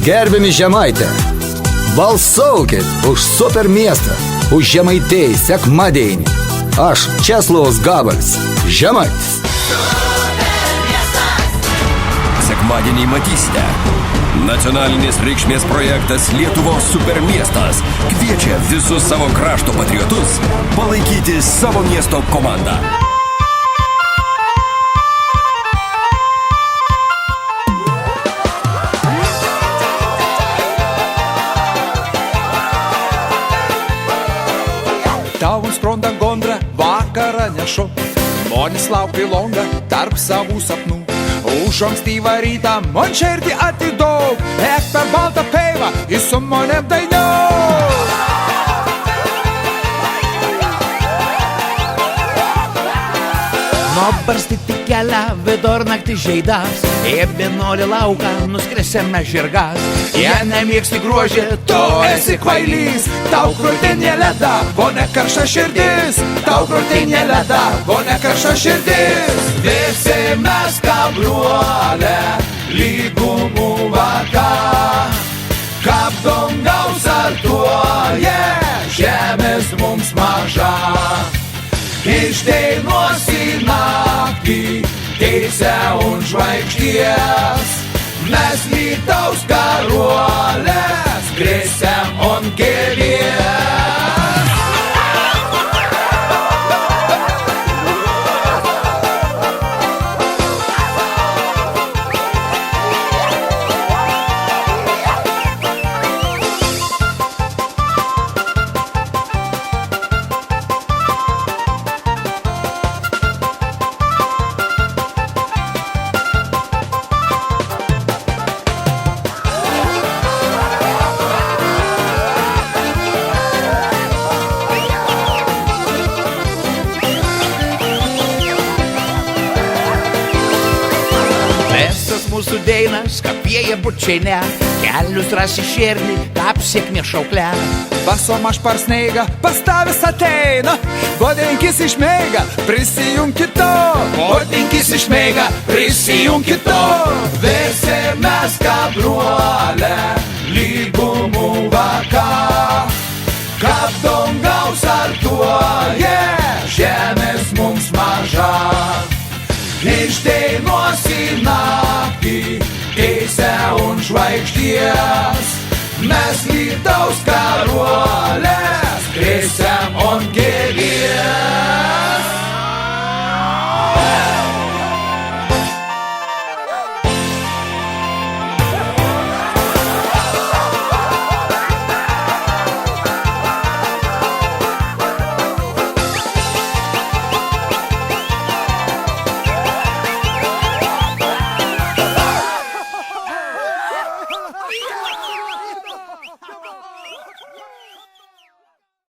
Gerbiami Žemaitė, balsaukit už super miestą, už Žemaitėj sekmadienį. Aš Česlovas Gabalis, Žemaitis. Sekmadienį matysite. Nacionalinės reikšmės projektas Lietuvos supermiestas kviečia visus savo krašto patriotus palaikyti savo miesto komandą. Tau ant skronda gondra, vakarą nešu, žmonės laukia longa tarp savų sapnų. Už ankstyvą rytą man širdį atidaug, ek per baltą peivą į su manim dainiau. Nubarstyti kelią vidurnaktį žeidas, į vienuolį lauką nuskrisėme žirgas. Jei nemėgsti gruožį, tu esi kvailys, tau krūtinė leda, o ne karšta širdis. Tau krūtinė leda, o ne karšta širdis. Visi mes kabliuolė, lygumų vaka, kap dangaus artuoja, žemės mums maža. Išdainuos į naktį, teisę un žvaigždės, mes Lietuvos karuolės, grėsėm on kelies. Mūsų deinas, kaip vėja bučiai kelius rasi širdį, kaip sėkmė šauklė. Basom aš par sneigą, pas tavis ateina, vodinkis išmeiga, prisijunkito. Vodinkis išmeiga, prisijunkito. Visi mes kabliuolė, lygumų vaka, kap dangaus artuoja, žemės mums maža. Išdainuos į naktį, teisę un žvaigždės, mes Lietuvos karuolės, grėsėm on kelies.